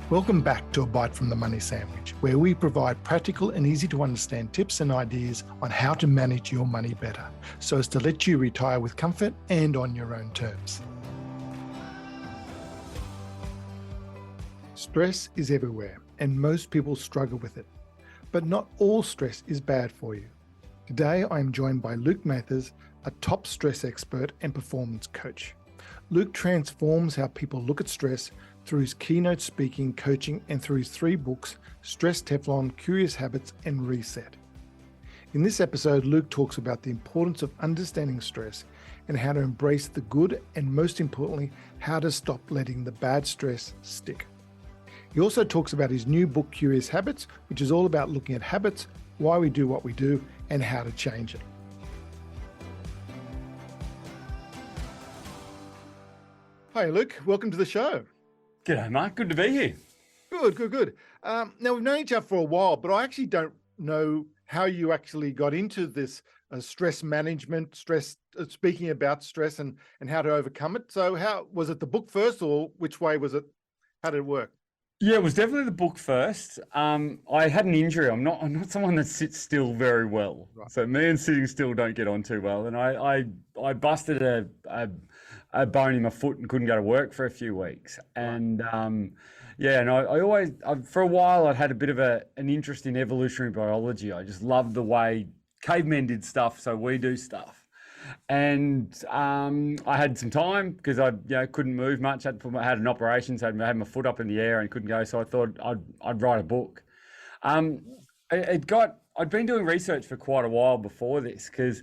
Welcome back to A Bite from the Money Sandwich, where we provide practical and easy to understand tips and ideas on how to manage your money better, so as to let you retire with comfort and on your own terms. Stress is everywhere, and most people struggle with it. But not all stress is bad for you. Today, I am joined by Luke Mathers, a top stress expert and performance coach. Luke transforms how people look at stress through his keynote speaking, coaching, and through his 3 books, Stress, Teflon, Curious Habits, and Reset. In this episode, Luke talks about the importance of understanding stress and how to embrace the good, and most importantly, how to stop letting the bad stress stick. He also talks about his new book, Curious Habits, which is all about looking at habits, why we do what we do, and how to change it. Hi, Luke. Welcome to the show. G'day, Mark. Good to be here. Good. Now, we've known each other for a while, but I actually don't know how you actually got into this stress management, speaking about stress and how to overcome it. So how was it, the book first, or which way was it? How did it work? Yeah, it was definitely the book first. I had an injury. I'm not someone that sits still very well. Right. So me and sitting still don't get on too well. And I busted a bone in my foot and couldn't go to work for a few weeks. And for a while I'd had a bit of an interest in evolutionary biology. I just loved the way cavemen did stuff, so we do stuff. And I had some time because I couldn't move much. I had an operation, so I had my foot up in the air and couldn't go. So I thought I'd write a book. I'd been doing research for quite a while before this because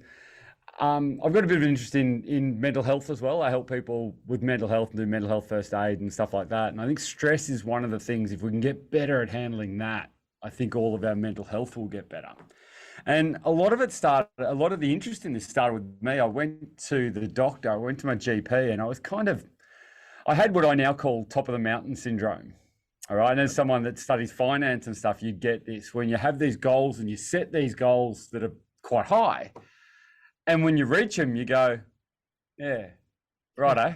I've got a bit of an interest in mental health as well. I help people with mental health and do mental health first aid and stuff like that. And I think stress is one of the things, if we can get better at handling that, I think all of our mental health will get better. And a lot of the interest in this started with me. I went to the doctor, I went to my GP, and I had what I now call top of the mountain syndrome. All right. And as someone that studies finance and stuff, you get this when you have these goals and you set these goals that are quite high. And when you reach them, you go, yeah, righto.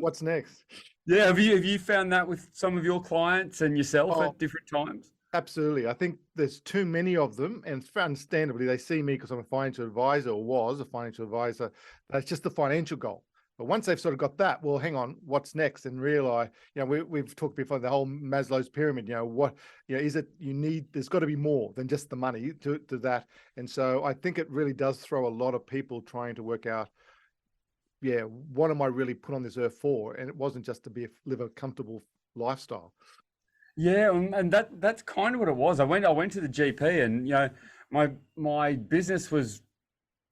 What's next? Yeah. Have you found that with some of your clients and yourself at different times? Absolutely. I think there's too many of them, and understandably, they see me because I'm a financial advisor, or was a financial advisor. That's just the financial goal. But once they've sort of got that, well, hang on, what's next? And realize, we've talked before, the whole Maslow's pyramid, is it there's got to be more than just the money to that. And so I think it really does throw a lot of people trying to work out, what am I really put on this earth for? And it wasn't just to live a comfortable lifestyle. Yeah, and that's kind of what it was. I went to the GP, and my business was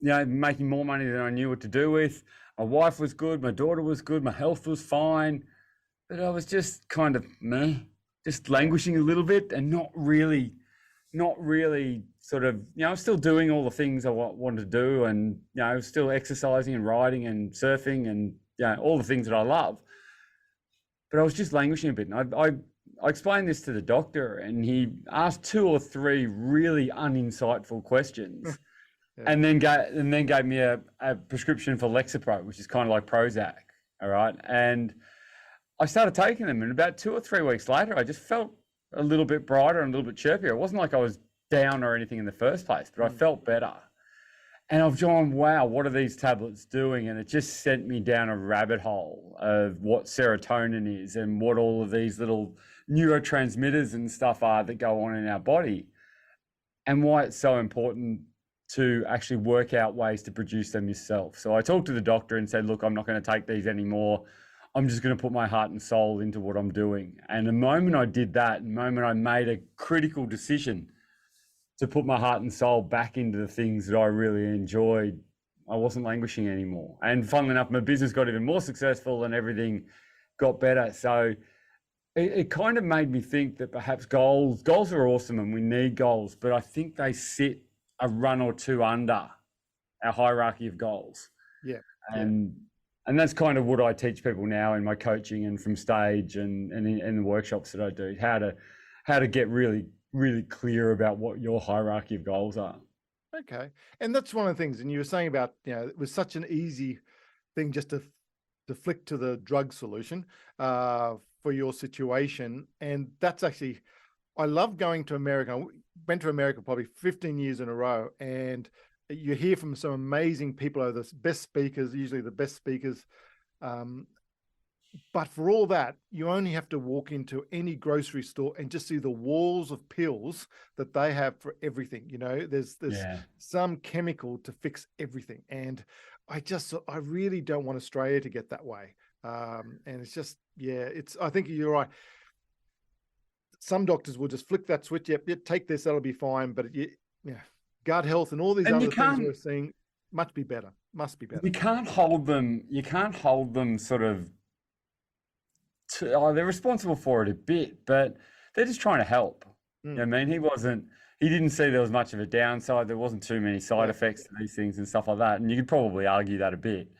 making more money than I knew what to do with. My wife was good, my daughter was good, my health was fine, but I was just kind of just languishing a little bit and not really sort of, I was still doing all the things I wanted to do, and I was still exercising and riding and surfing and all the things that I love, but I was just languishing a bit. And I explained this to the doctor, and he asked 2 or 3 really uninsightful questions. Yeah. And then gave me a prescription for Lexapro, which is kind of like Prozac. All right. And I started taking them, and about 2 or 3 weeks later, I just felt a little bit brighter and a little bit chirpier. It wasn't like I was down or anything in the first place, but I felt better. And I've gone, wow, what are these tablets doing? And it just sent me down a rabbit hole of what serotonin is and what all of these little neurotransmitters and stuff are that go on in our body, and why it's so important to actually work out ways to produce them yourself. So I talked to the doctor and said, look, I'm not going to take these anymore. I'm just going to put my heart and soul into what I'm doing. And the moment I did that, the moment I made a critical decision to put my heart and soul back into the things that I really enjoyed, I wasn't languishing anymore. And funnily enough, my business got even more successful and everything got better. So it kind of made me think that perhaps goals are awesome and we need goals, but I think they sit a run or two under our hierarchy of goals. Yeah. And that's kind of what I teach people now in my coaching and from stage and in the workshops that I do, how to get really, really clear about what your hierarchy of goals are. Okay. And that's one of the things, and you were saying about, it was such an easy thing just to to flick to the drug solution for your situation. And that's actually, I love going to America. I went to America probably 15 years in a row, and you hear from some amazing people, are the best speakers, usually the best speakers. But for all that, you only have to walk into any grocery store and just see the walls of pills that they have for everything. You know, there's some chemical to fix everything. And I really don't want Australia to get that way. And it's just, I think you're right. Some doctors will just flick that switch. Yep, take this, that'll be fine. But gut health and all these other things we're seeing must be better. You can't hold them sort of, they're responsible for it a bit, but they're just trying to help. You know what I mean? He didn't see there was much of a downside. There wasn't too many side effects to these things and stuff like that. And you could probably argue that a bit.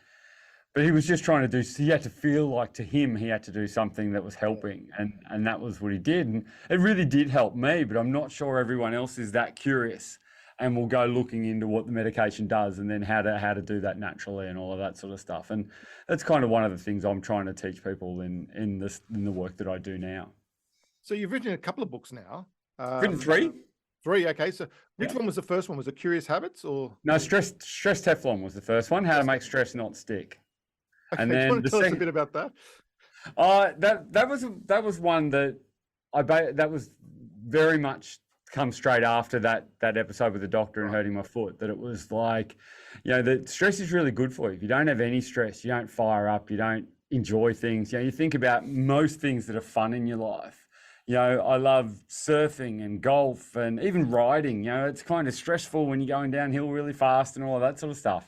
But he was just trying to he had to feel like, to him, he had to do something that was helping. And that was what he did. And it really did help me, but I'm not sure everyone else is that curious and will go looking into what the medication does and then how to do that naturally and all of that sort of stuff. And that's kind of one of the things I'm trying to teach people in the work that I do now. So you've written a couple of books now. Written three. Okay. So which one was the first one? Was it Curious Habits or? No, Stress Teflon was the first one. How to make stress not stick. Okay, and then do you want to tell us a bit about that? That was one that was very much come straight after that episode with the doctor and hurting my foot. That it was like, that stress is really good for you. If you don't have any stress, you don't fire up, you don't enjoy things. You think about most things that are fun in your life. I love surfing and golf and even riding. It's kind of stressful when you're going downhill really fast and all of that sort of stuff.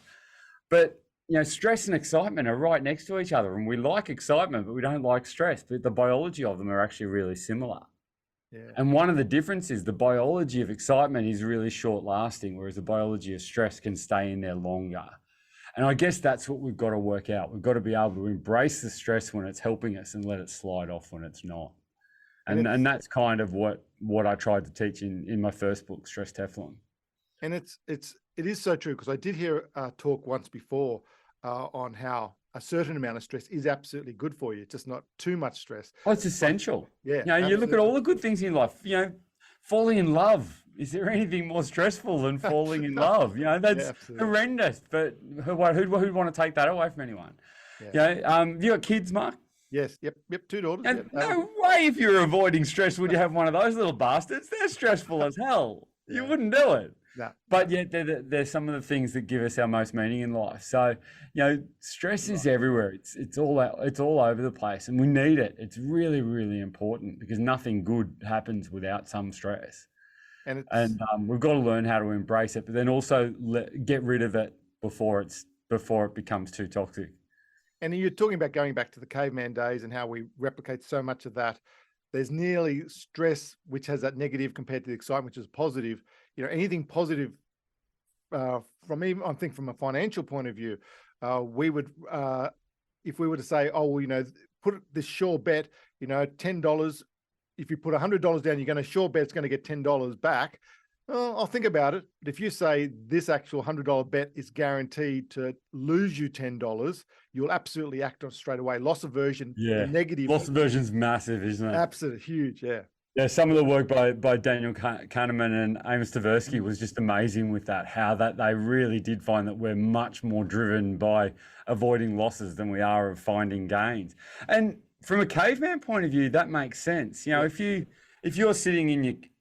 But stress and excitement are right next to each other, and we like excitement, but we don't like stress. But the biology of them are actually really similar. Yeah. And one of the differences, the biology of excitement is really short lasting, whereas the biology of stress can stay in there longer. And I guess that's what we've got to work out. We've got to be able to embrace the stress when it's helping us and let it slide off when it's not. And that's kind of what I tried to teach in my first book, Stress Teflon. And it is so true, because I did hear a talk once before on how a certain amount of stress is absolutely good for you. It's just not too much stress. Oh, it's essential. Yeah. You look at all the good things in life, falling in love. Is there anything more stressful than falling in love? That's horrendous. But who'd want to take that away from anyone? Yeah. You got kids, Mark? Yes. Yep. 2 daughters. And no way, if you're avoiding stress, would you have one of those little bastards? They're stressful as hell. Yeah. You wouldn't do it. No. But yet they're some of the things that give us our most meaning in life. So, stress is everywhere. It's all over the place, and we need it. It's really, really important, because nothing good happens without some stress. And we've got to learn how to embrace it, but then also get rid of it before it becomes too toxic. And you're talking about going back to the caveman days and how we replicate so much of that. There's nearly stress, which has that negative compared to the excitement, which is positive. Anything positive from a financial point of view, we would, if we were to say, put this sure bet, $10, if you put $100 down, you're going to sure bet it's going to get $10 back. Well, I'll think about it. But if you say this actual $100 bet is guaranteed to lose you $10, you'll absolutely act on it straight away. Loss aversion, negative. Loss aversion's massive, isn't it? Absolutely huge, yeah. Yeah, some of the work by Daniel Kahneman and Amos Tversky was just amazing with that, how that they really did find that we're much more driven by avoiding losses than we are of finding gains. And from a caveman point of view, that makes sense. If you're sitting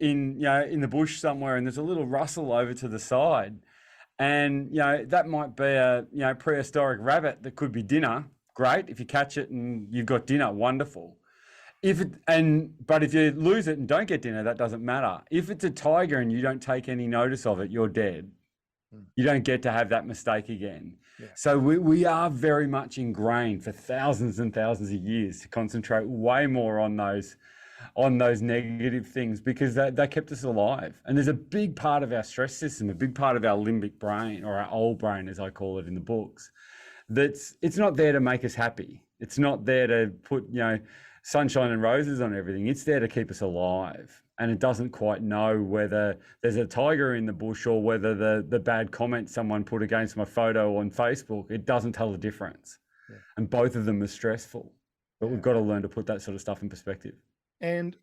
in the bush somewhere and there's a little rustle over to the side, and that might be a prehistoric rabbit that could be dinner, great. If you catch it and you've got dinner, wonderful. But if you lose it and don't get dinner, that doesn't matter. If it's a tiger and you don't take any notice of it, you're dead. You don't get to have that mistake again. Yeah. So we are very much ingrained for thousands and thousands of years to concentrate way more on those negative things, because they kept us alive. And there's a big part of our stress system, a big part of our limbic brain, or our old brain, as I call it in the books, it's not there to make us happy. It's not there to put, sunshine and roses on everything. It's there to keep us alive. And it doesn't quite know whether there's a tiger in the bush or whether the bad comment someone put against my photo on Facebook. It doesn't tell the difference. Yeah. and both of them are stressful. But Yeah. we've got to learn to put that sort of stuff in perspective. And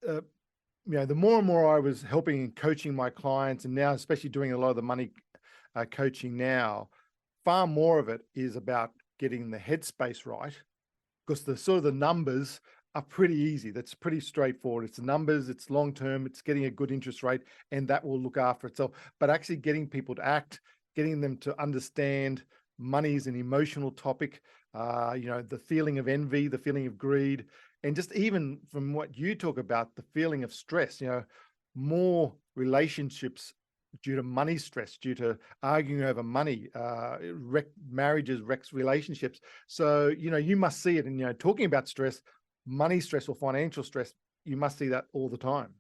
the more and more I was helping and coaching my clients, and now especially doing a lot of the money coaching now, far more of it is about getting the headspace right, because the sort of the numbers are pretty easy. That's pretty straightforward. It's the numbers, it's long term, it's getting a good interest rate, and that will look after itself. But actually getting people to act, getting them to understand money is an emotional topic, the feeling of envy, the feeling of greed, and just even from what you talk about, the feeling of stress, more relationships due to money stress, due to arguing over money, marriages, wrecks relationships. So, you must see it. And, talking about stress, money stress or financial stress, you must see that all the time.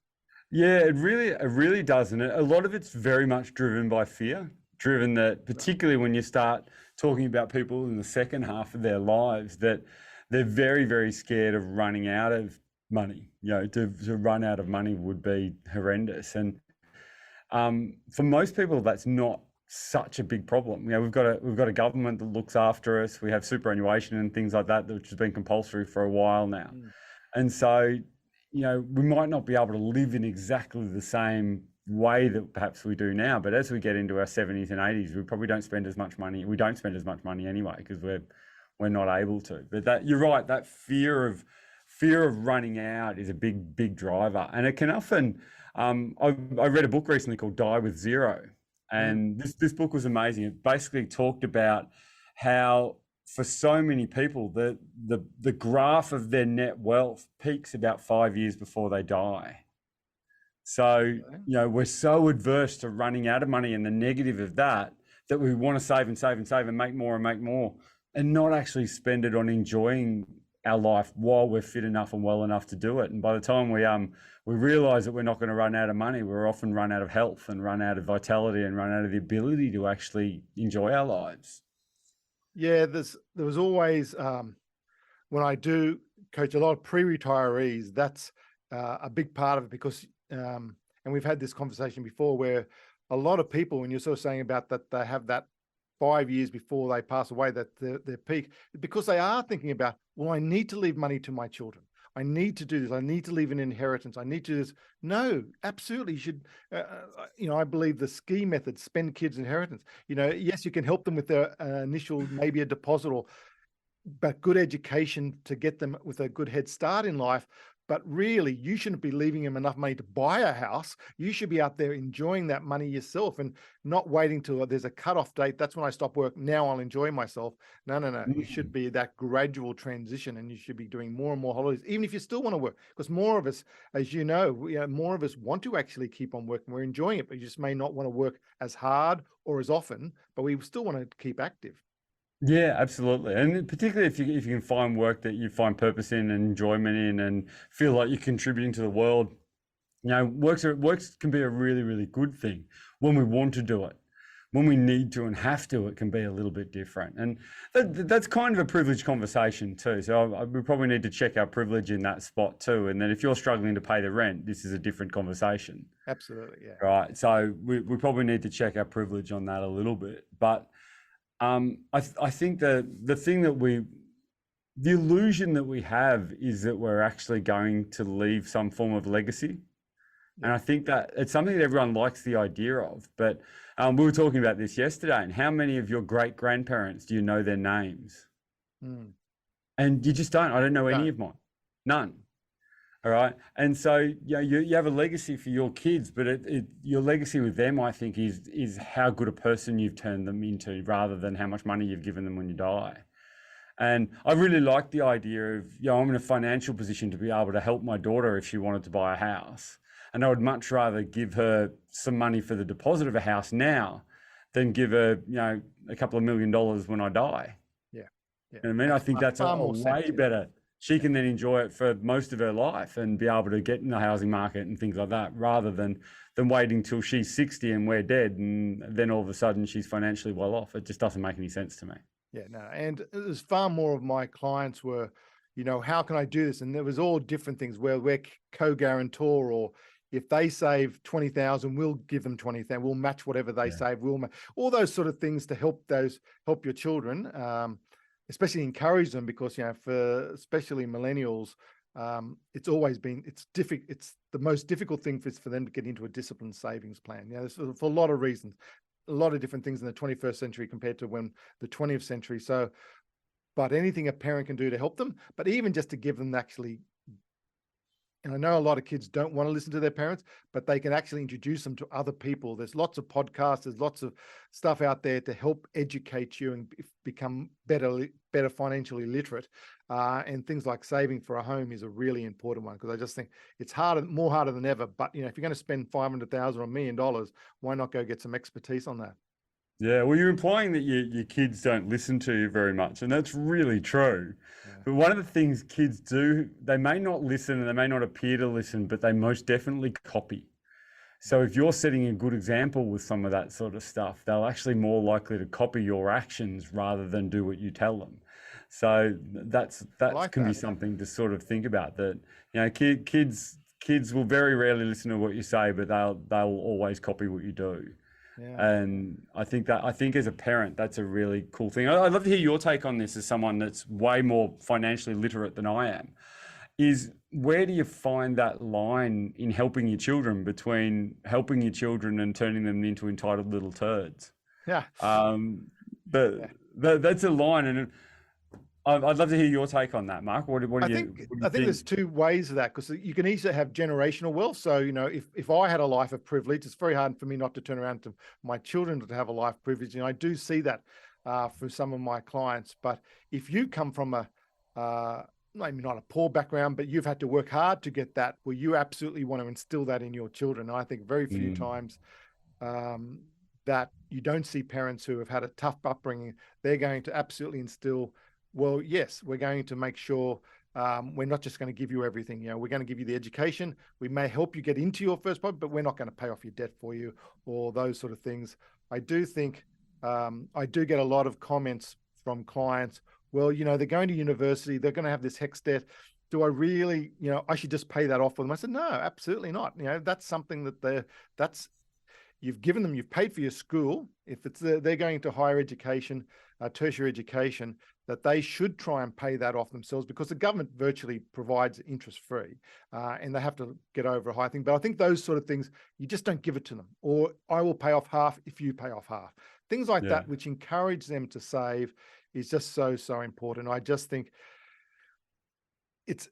Yeah, it really does. And a lot of it's very much driven by fear, driven that particularly when you start talking about people in the second half of their lives, that they're very, very scared of running out of money. To run out of money would be horrendous. And for most people, that's not such a big problem. We've got a government that looks after us. We have superannuation and things like that, which has been compulsory for a while now. And so, we might not be able to live in exactly the same way that perhaps we do now, but as we get into our 70s and 80s, we probably don't spend as much money. We don't spend as much money anyway because we're not able to. But that, you're right, that fear of running out is a big driver, and it can often. I read a book recently called Die with Zero, and this book was amazing. It basically talked about how for so many people the graph of their net wealth peaks about 5 years before they die. So, we're so adverse to running out of money and the negative of that we want to save and save and save and make more and not actually spend it on enjoying our life while we're fit enough and well enough to do it. And by the time we realize that we're not going to run out of money, we're often run out of health and run out of vitality and run out of the ability to actually enjoy our lives. Yeah, there was always, when I do coach a lot of pre-retirees, that's a big part of it, because, and we've had this conversation before, where a lot of people, when you're sort of saying about that, they have that 5 years before they pass away, that their peak, because they are thinking about, well, I need to leave money to my children. I need to do this. I need to leave an inheritance. I need to do this. No, absolutely. You should, I believe the ski method, spend kids' inheritance. Yes, you can help them with their initial, maybe a deposit, but good education to get them with a good head start in life. But really, you shouldn't be leaving them enough money to buy a house. You should be out there enjoying that money yourself and not waiting till there's a cutoff date. That's when I stop work. Now I'll enjoy myself. No. You should be that gradual transition, and you should be doing more and more holidays, even if you still want to work. Because more of us, as you know, more of us want to actually keep on working. We're enjoying it, but you just may not want to work as hard or as often, but we still want to keep active. Yeah, absolutely. And particularly if you can find work that you find purpose in and enjoyment in and feel like you're contributing to the world, works can be a really, really good thing when we want to do it. When we need to and have to, it can be a little bit different. And that's kind of a privileged conversation too. So we probably need to check our privilege in that spot too. And then if you're struggling to pay the rent, this is a different conversation. Absolutely, yeah. Right. So we probably need to check our privilege on that a little bit. But I think the illusion that we have is that we're actually going to leave some form of legacy. And I think that it's something that everyone likes the idea of. But we were talking about this yesterday, and how many of your great grandparents do you know their names? And you just don't. I don't know any of mine. None. All right. And so you have a legacy for your kids, but your legacy with them, I think, is how good a person you've turned them into, rather than how much money you've given them when you die. And I really like the idea of, I'm in a financial position to be able to help my daughter if she wanted to buy a house. And I would much rather give her some money for the deposit of a house now than give her, a couple of $1 million when I die. Yeah. You know what I mean? I think that's a way better. She can then enjoy it for most of her life and be able to get in the housing market and things like that, rather than waiting till she's 60 and we're dead, and then all of a sudden she's financially well off. It just doesn't make any sense to me. Yeah, no. And there's far more of my clients were, how can I do this? And there was all different things where we're co-guarantor, or if they save 20,000, we'll give them 20,000. We'll match whatever they save. All those sort of things to help your children. especially encourage them, because, for especially millennials, it's always been, it's the most difficult thing for them to get into a disciplined savings plan. For a lot of reasons, a lot of different things in the 21st century compared to when the 20th century. So, but anything a parent can do to help them, but even just to give them actually, and I know a lot of kids don't want to listen to their parents, but they can actually introduce them to other people. There's lots of podcasts, there's lots of stuff out there to help educate you and become better financially literate. And things like saving for a home is a really important one, because I just think it's more harder than ever. But if you're going to spend $500,000 or $1 million, why not go get some expertise on that? Yeah, well, you're implying that your kids don't listen to you very much, and that's really true. Yeah. But one of the things kids do, they may not listen and they may not appear to listen, but they most definitely copy. So if you're setting a good example with some of that sort of stuff, they're actually more likely to copy your actions rather than do what you tell them. So that can be something to sort of think about, that, kids will very rarely listen to what you say, but they'll always copy what you do. Yeah. And I think as a parent, that's a really cool thing. I'd love to hear your take on this as someone that's way more financially literate than I am. Is where do you find that line in helping your children, between helping your children and turning them into entitled little turds? Yeah. That's a line, and I'd love to hear your take on that, Mark. What do you think think? there's two ways of that, because you can easily have generational wealth. So, if I had a life of privilege, it's very hard for me not to turn around to my children to have a life of privilege. And I do see that for some of my clients. But if you come from maybe not a poor background, but you've had to work hard to get that, well, you absolutely want to instill that in your children. And I think very few times that you don't see parents who have had a tough upbringing, they're going to absolutely instill, well, yes, we're going to make sure we're not just going to give you everything. We're going to give you the education. We may help you get into your first property, but we're not going to pay off your debt for you, or those sort of things. I do think I do get a lot of comments from clients. Well, they're going to university, they're going to have this HECS debt. Do I really, I should just pay that off for them? I said, no, absolutely not. That's something that you've given them, you've paid for your school. If they're going to higher education, tertiary education, that they should try and pay that off themselves, because the government virtually provides interest-free, and they have to get over a high thing. But I think those sort of things, you just don't give it to them. Or I will pay off half if you pay off half. Things like that, which encourage them to save, is just so important. I just think it's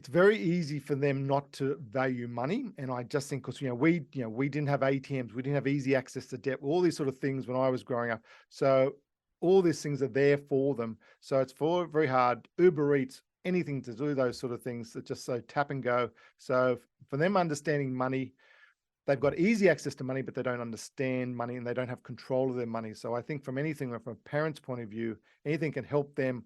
very easy for them not to value money. And I just think, because we didn't have ATMs, we didn't have easy access to debt, all these sort of things when I was growing up. So all these things are there for them. So it's very hard. Uber Eats, anything to do those sort of things that just so tap and go. So for them understanding money, they've got easy access to money, but they don't understand money and they don't have control of their money. So I think from a parent's point of view, anything can help them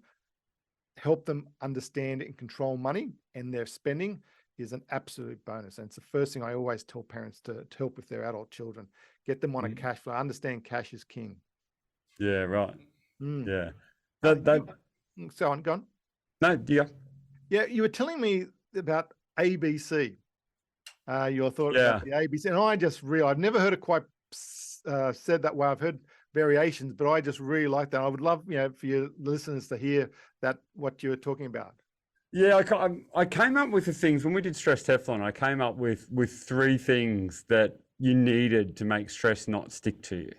understand and control money and their spending is an absolute bonus. And it's the first thing I always tell parents to help with their adult children. Get them on a cash flow. Understand cash is king. Yeah, right. Yeah. So on, go on. No, yeah. Yeah, you were telling me about ABC. Your thought about the ABC, and I just I've never heard it quite said that way. I've heard variations, but I just really like that. I would love, for your listeners to hear that, what you were talking about. Yeah, I came up with the things when we did Stress Teflon. I came up with 3 things that you needed to make stress not stick to you.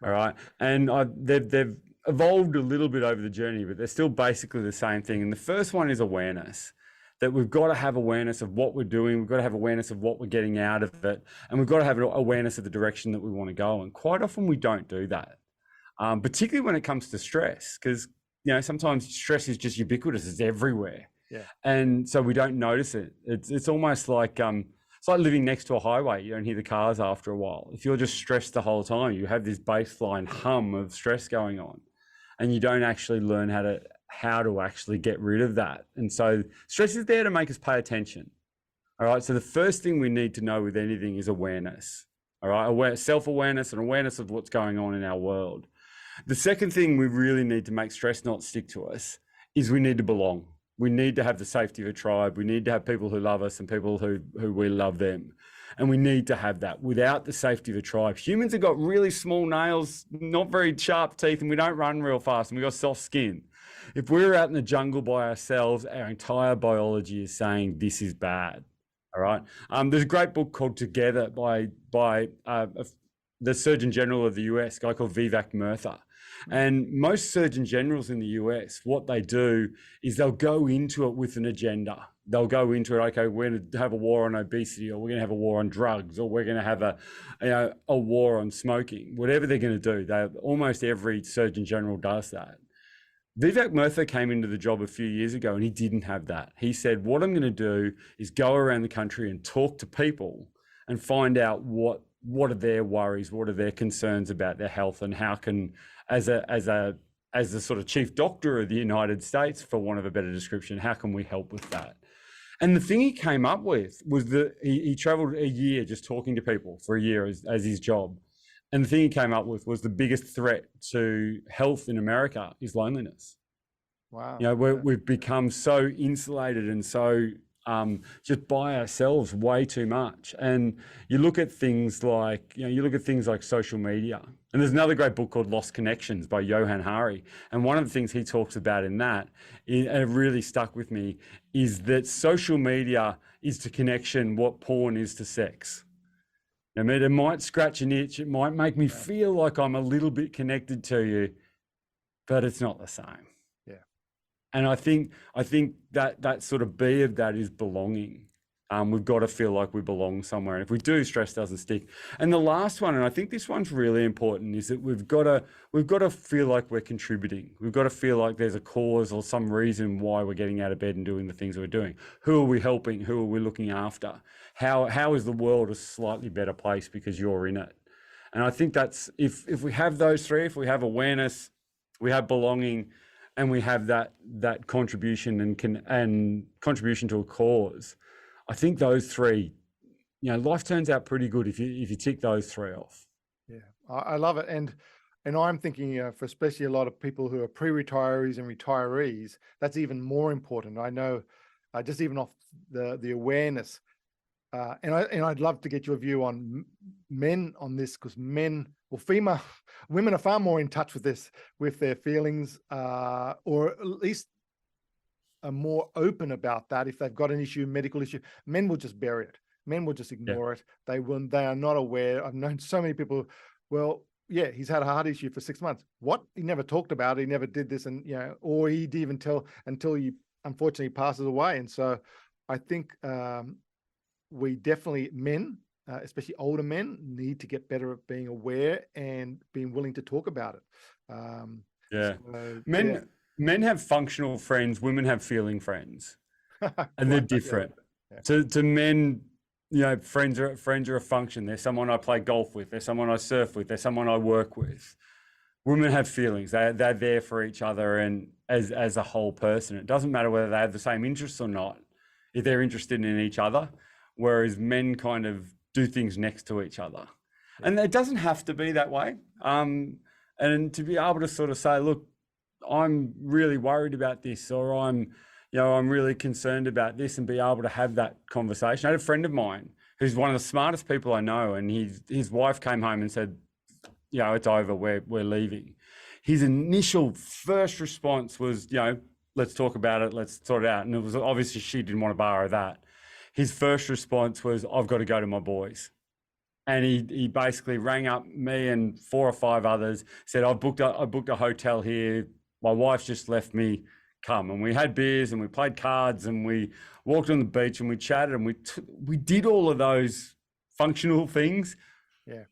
All right, and they've evolved a little bit over the journey, but they're still basically the same thing. And the first one is awareness. That we've got to have awareness of what we're doing. We've got to have awareness of what we're getting out of it. And we've got to have awareness of the direction that we want to go. And quite often we don't do that, particularly when it comes to stress, because, sometimes stress is just ubiquitous. It's everywhere. Yeah. And so we don't notice it. It's almost like, it's like living next to a highway. You don't hear the cars after a while. If you're just stressed the whole time, you have this baseline hum of stress going on, and you don't actually learn how to actually get rid of that. And so stress is there to make us pay attention. All right. So the first thing we need to know with anything is awareness. All right. Self-awareness and awareness of what's going on in our world. The second thing we really need to make stress not stick to us is we need to belong. We need to have the safety of a tribe. We need to have people who love us and people who we love them. And we need to have that. Without the safety of a tribe, humans have got really small nails, not very sharp teeth, and we don't run real fast, and we've got soft skin. If we're out in the jungle by ourselves, our entire biology is saying this is bad. All right. There's a great book called Together by the Surgeon General of the US, a guy called Vivek Murtha. And most Surgeon Generals in the US, what they do is they'll go into it with an agenda. They'll go into it, okay, we're going to have a war on obesity, or we're going to have a war on drugs, or we're going to have a war on smoking. Whatever they're going to do, almost every Surgeon General does that. Vivek Murtha came into the job a few years ago and he didn't have that. He said, what I'm going to do is go around the country and talk to people and find out what are their worries, what are their concerns about their health, and how can, as the sort of chief doctor of the United States, for want of a better description, how can we help with that? And the thing he came up with was that he traveled a year just talking to people for a year as his job. And the thing he came up with was the biggest threat to health in America is loneliness. Wow. You know, we've become so insulated and so just by ourselves way too much. And you look at things like, social media. And there's another great book called Lost Connections by Johann Hari. And one of the things he talks about in that, and it really stuck with me, is that social media is to connection what porn is to sex. I mean, it might scratch an itch. It might make me feel like I'm a little bit connected to you, but it's not the same. Yeah. And I think that sort of B of that is belonging. We've got to feel like we belong somewhere. And if we do, stress doesn't stick. And the last one, and I think this one's really important, is that we've got to feel like we're contributing. We've got to feel like there's a cause or some reason why we're getting out of bed and doing the things we're doing. Who are we helping? Who are we looking after? How is the world a slightly better place because you're in it? And I think that's, if we have those three, if we have awareness, we have belonging, and we have that contribution and contribution to a cause, I think those three, life turns out pretty good if you tick those three off. Yeah, I love it. And I'm thinking, for especially a lot of people who are pre-retirees and retirees, that's even more important. I know, just even off the awareness, and I'd love to get your view on men on this, because women are far more in touch with this, with their feelings, or at least are more open about that. If they've got an issue, medical issue, men will just bury it. Men will just ignore it. They are not aware. I've known so many people, well, yeah, he's had a heart issue for 6 months. What? He never talked about it. He never did this. And, or he didn't even tell until he unfortunately passes away. And so I think we definitely, men, especially older men, need to get better at being aware and being willing to talk about it. Men have functional friends, women have feeling friends, and they're different. Yeah. To men, friends are a function. They're someone I play golf with. They're someone I surf with. They're someone I work with. Women have feelings. They're there for each other and as a whole person. It doesn't matter whether they have the same interests or not, if they're interested in each other, whereas men kind of do things next to each other. Yeah. And it doesn't have to be that way. And to be able to sort of say, look, I'm really worried about this, or I'm really concerned about this, and be able to have that conversation. I had a friend of mine who's one of the smartest people I know, and his wife came home and said, it's over, we're leaving. His initial first response was, let's talk about it, let's sort it out. And it was obviously she didn't want to borrow that. His first response was, I've got to go to my boys. And he basically rang up me and 4 or 5 others, said, I booked a hotel here. My wife's just left me, come. And we had beers and we played cards and we walked on the beach and we chatted and we did all of those functional things,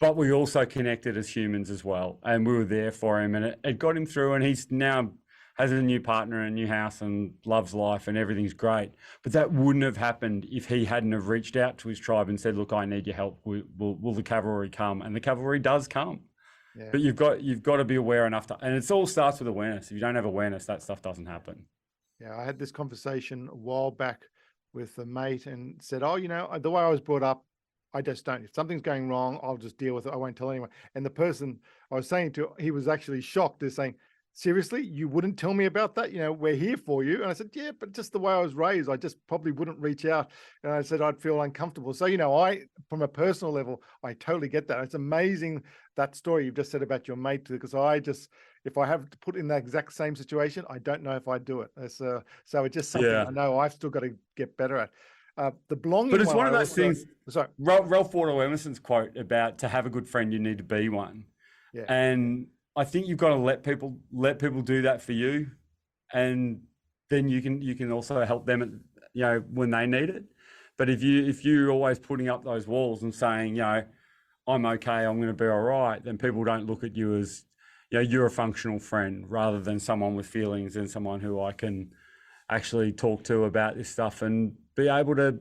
but we also connected as humans as well. And we were there for him, and it got him through, and he's now has a new partner and a new house and loves life and everything's great. But that wouldn't have happened if he hadn't have reached out to his tribe and said, look, I need your help. Will the cavalry come? And the cavalry does come. Yeah. But you've got to be aware enough and it all starts with awareness. If you don't have awareness, that stuff doesn't happen. Yeah, I had this conversation a while back with a mate and said, the way I was brought up, I just don't. If something's going wrong, I'll just deal with it. I won't tell anyone. And the person I was saying to, he was actually shocked, is saying, seriously, you wouldn't tell me about that? We're here for you. And I said, yeah, but just the way I was raised, I just probably wouldn't reach out. And I said, I'd feel uncomfortable. So, from a personal level, I totally get that. It's amazing, that story you've just said about your mate, because if I have to put in that exact same situation, I don't know if I'd do it. So it's just something I know I've still got to get better at. The belonging But it's one, one of those things. Sorry. Ralph Waldo Emerson's quote about, to have a good friend, you need to be one. Yeah. And I think you've got to let people do that for you, and then you can also help them at, when they need it. But if you're always putting up those walls and saying, I'm okay, I'm going to be all right, then people don't look at you as, you're a functional friend rather than someone with feelings and someone who I can actually talk to about this stuff and be able to,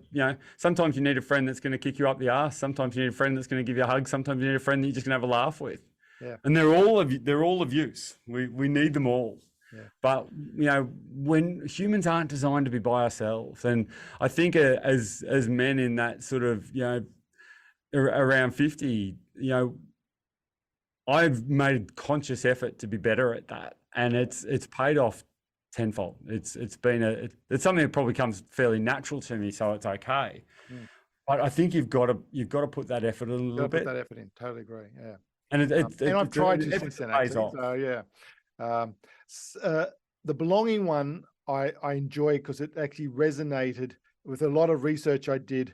sometimes you need a friend that's going to kick you up the arse. Sometimes you need a friend that's going to give you a hug. Sometimes you need a friend that you're just going to have a laugh with. Yeah. And they're all of use. We need them all. Yeah. But when humans aren't designed to be by ourselves, and I think as men in that sort of around 50, I've made conscious effort to be better at that, and it's paid off tenfold. It's something that probably comes fairly natural to me, so it's okay. Mm. But I think you've got to put that effort in a little bit. Put that effort in. Totally agree. Yeah. And I've tried to since then, actually. So yeah, the belonging one I enjoy because it actually resonated with a lot of research I did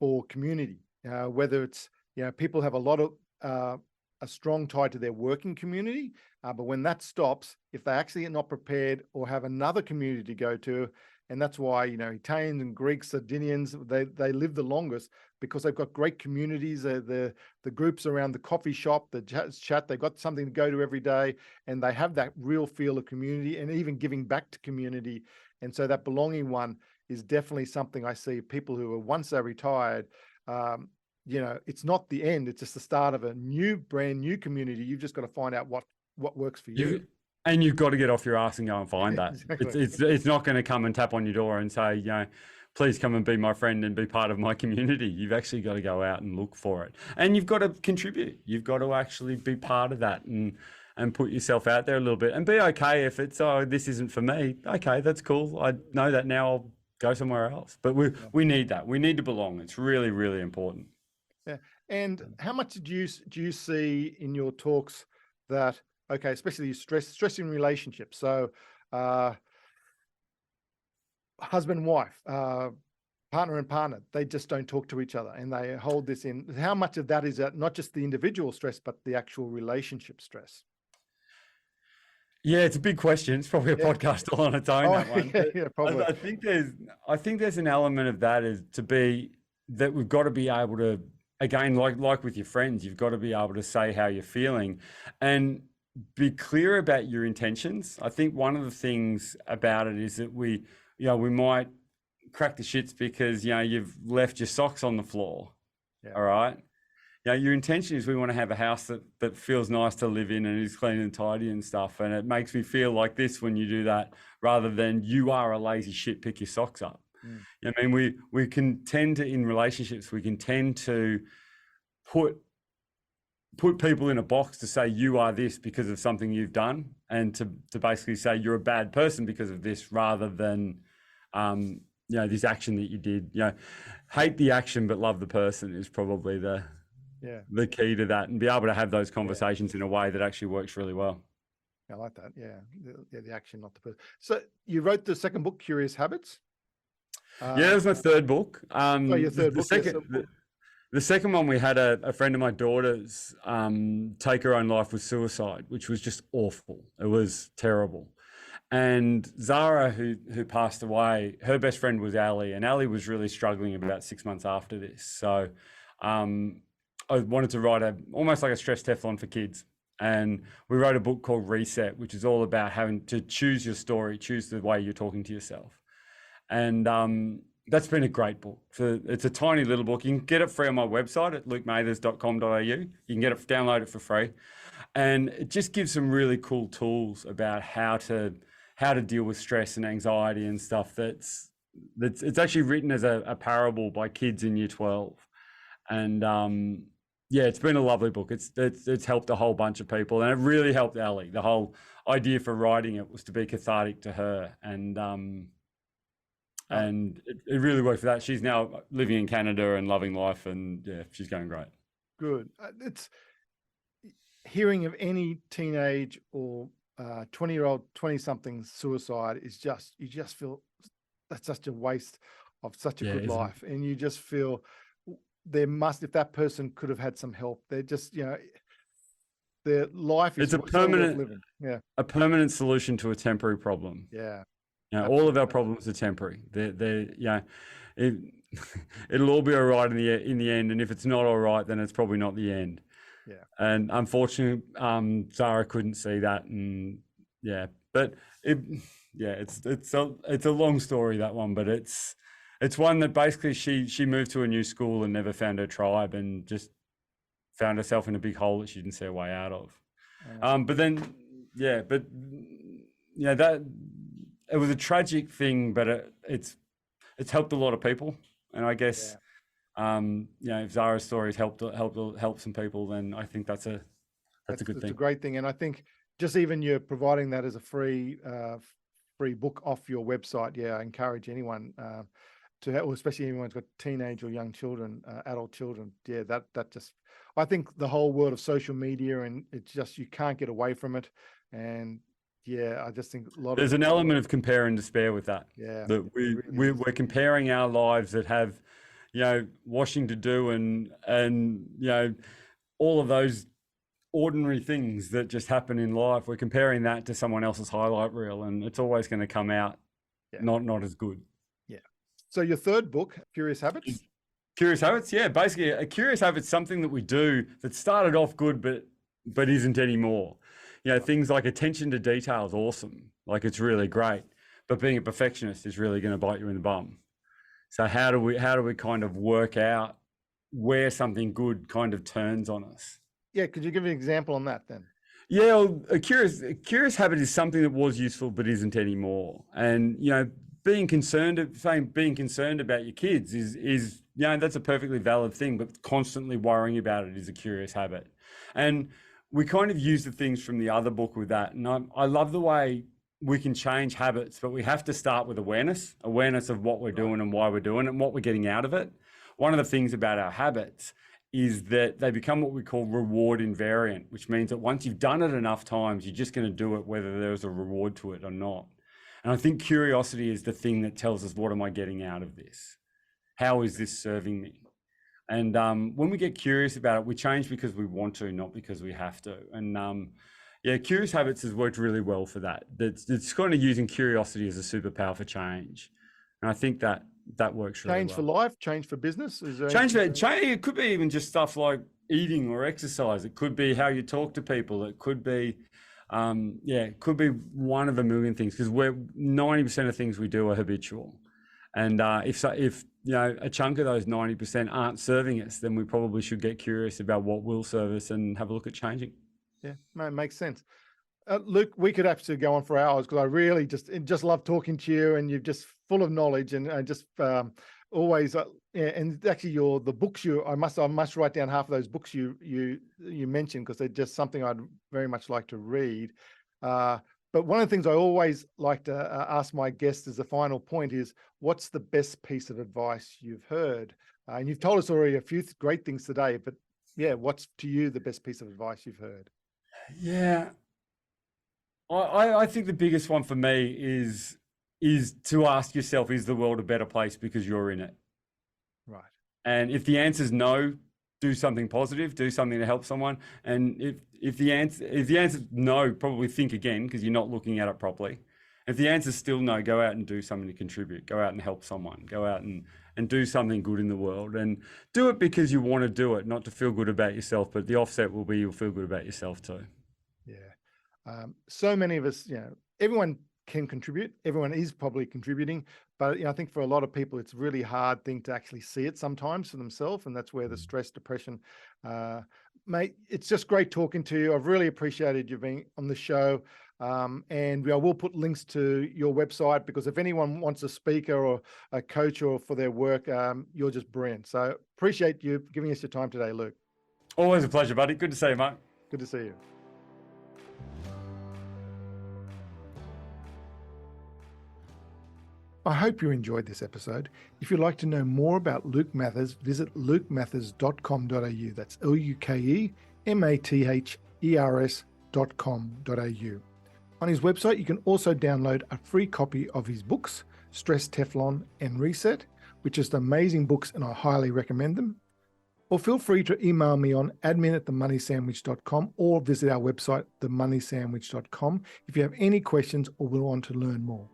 for community. Whether it's people have a lot of a strong tie to their working community, but when that stops, if they actually are not prepared or have another community to go to, and that's why Italians and Greeks, Sardinians, they live the longest because they've got great communities. The groups around the coffee shop, the chat, they've got something to go to every day, and they have that real feel of community and even giving back to community. And so that belonging one is definitely something I see people who are, once they're retired, it's not the end. It's just the start of a brand new community. You've just got to find out what works for you. And you've got to get off your ass and go and find that. Exactly. It's not going to come and tap on your door and say, please come and be my friend and be part of my community. You've actually got to go out and look for it. And you've got to contribute. You've got to actually be part of that and put yourself out there a little bit and be okay if it's, this isn't for me. Okay, that's cool. I know that now. I'll go somewhere else. But we need that. We need to belong. It's really, really important. Yeah. And how much do you see in your talks that, okay, especially stress in relationships? So husband and wife, partner and partner, they just don't talk to each other and they hold this in. How much of that is not just the individual stress, but the actual relationship stress? Yeah, it's a big question. It's probably a podcast all on its own, that one. Yeah, probably. I think there's an element of that that we've got to be able to, again, like with your friends, you've got to be able to say how you're feeling and be clear about your intentions. I think one of the things about it is that we might crack the shits because, you've left your socks on the floor. Yeah. All right. Your intention is we want to have a house that feels nice to live in and is clean and tidy and stuff. And it makes me feel like this when you do that, rather than you are a lazy shit, pick your socks up. Mm. I mean, we can tend to, in relationships, we can tend to put people in a box to say you are this because of something you've done, and to basically say you're a bad person because of this, rather than this action that you did. Hate the action but love the person is probably the key to that, and be able to have those conversations in a way that actually works really well. I like that. Yeah, the action, not the person. So you wrote the second book, Curious Habits. Yeah, it was my third book. Your third book. The second one, we had a friend of my daughter's take her own life with suicide, which was just awful. It was terrible. And Zara, who passed away, her best friend was Ali, and Ali was really struggling about 6 months after this. So I wanted to write almost like a stress Teflon for kids. And we wrote a book called Reset, which is all about having to choose your story, choose the way you're talking to yourself. And that's been a great book. It's a tiny little book. You can get it free on my website at lukemathers.com.au. You can download it for free. And it just gives some really cool tools about how to deal with stress and anxiety and stuff. It's actually written as a parable by kids in year 12. And Yeah, it's been a lovely book. It's helped a whole bunch of people, and it really helped Ellie. The whole idea for writing it was to be cathartic to her, and it really worked for that. She's now living in Canada and loving life, and yeah, she's going great. Good. It's hearing of any teenage or 20-year-old, 20-something suicide is just, you just feel that's such a waste of such a good life. And you just feel there must, if that person could have had some help, they're just, their life is it's a permanent living. Yeah. A permanent solution to a temporary problem. Yeah. All of our problems are temporary. It'll all be all right in the end. And if it's not all right, then it's probably not the end. Yeah. And unfortunately, Zara couldn't see that. And it's a long story, that one, but it's one that basically she moved to a new school and never found her tribe and just found herself in a big hole that she didn't see a way out of. That it was a tragic thing, but it's helped a lot of people. And I guess, if Zara's story has help some people, then I think that's a good thing. It's a great thing. And I think just even you're providing that as a free book off your website. Yeah. I encourage anyone to have, or especially anyone who's got teenage or young children, adult children. Yeah. That just, I think the whole world of social media, and it's just, you can't get away from it. And yeah, I just think there's an element of compare and despair with that. Yeah. That we're comparing our lives that have, washing to do and all of those ordinary things that just happen in life. We're comparing that to someone else's highlight reel, and it's always going to come out not as good. Yeah. So your third book, Curious Habits? Curious Habits, yeah. Basically, a curious habit's something that we do that started off good but isn't anymore. Things like attention to detail is awesome. Like, it's really great. But being a perfectionist is really going to bite you in the bum. So how do we kind of work out where something good kind of turns on us? Yeah, could you give an example on that then? Yeah, well, a curious habit is something that was useful but isn't anymore. And being concerned about your kids is that's a perfectly valid thing, but constantly worrying about it is a curious habit. And we kind of use the things from the other book with that. And I love the way we can change habits, but we have to start with awareness of what we're doing and why we're doing it and what we're getting out of it. One of the things about our habits is that they become what we call reward invariant, which means that once you've done it enough times, you're just going to do it whether there's a reward to it or not. And I think curiosity is the thing that tells us, what am I getting out of this? How is this serving me? And when we get curious about it, we change because we want to, not because we have to. And Curious Habits has worked really well for that. It's kind of using curiosity as a superpower for change. And I think that works really well. Change for life, change for business? Change. It could be even just stuff like eating or exercise. It could be how you talk to people. It could be, it could be one of a million things, because 90% of things we do are habitual. And if a chunk of those 90% aren't serving us, then we probably should get curious about what will serve us and have a look at changing. Yeah, no, it makes sense. Luke, we could actually go on for hours, because I really just love talking to you, and you're just full of knowledge, and just always. And actually, the books I must write down half of those books you mentioned, because they're just something I'd very much like to read. But one of the things I always like to ask my guests as a final point is, what's the best piece of advice you've heard? And you've told us already a few great things today, but what's to you the best piece of advice you've heard? Yeah, I think the biggest one for me is to ask yourself, is the world a better place because you're in it? Right. And if the answer is no, do something positive, do something to help someone. And if the answer is no, probably think again, because you're not looking at it properly. If the answer is still no, go out and do something to contribute. Go out and help someone. Go out and do something good in the world, and do it because you want to do it, not to feel good about yourself. But the offset will be you'll feel good about yourself too. Yeah. So many of us, everyone can contribute. Everyone is probably contributing, but I think for a lot of people, it's a really hard thing to actually see it sometimes for themselves, and that's where the stress, depression. Mate, it's just great talking to you. I've really appreciated you being on the show, and I will put links to your website, because if anyone wants a speaker or a coach or for their work, you're just brilliant. So appreciate you giving us your time today, Luke. Always a pleasure, buddy. Good to see you, Mark. Good to see you. I hope you enjoyed this episode. If you'd like to know more about Luke Mathers, visit lukemathers.com.au. That's lukemathers.com.au. On his website, you can also download a free copy of his books, Stress, Teflon, and Reset, which is amazing books, and I highly recommend them. Or feel free to email me on admin@themoneysandwich.com or visit our website, themoneysandwich.com, if you have any questions or will want to learn more.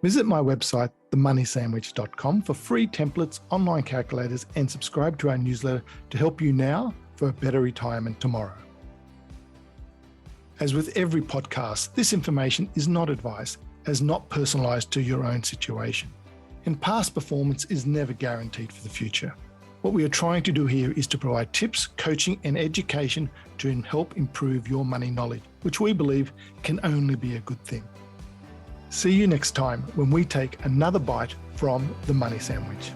Visit my website, themoneysandwich.com, for free templates, online calculators, and subscribe to our newsletter to help you now for a better retirement tomorrow. As with every podcast, this information is not advice, as not personalized to your own situation. And past performance is never guaranteed for the future. What we are trying to do here is to provide tips, coaching, and education to help improve your money knowledge, which we believe can only be a good thing. See you next time when we take another bite from the Money Sandwich.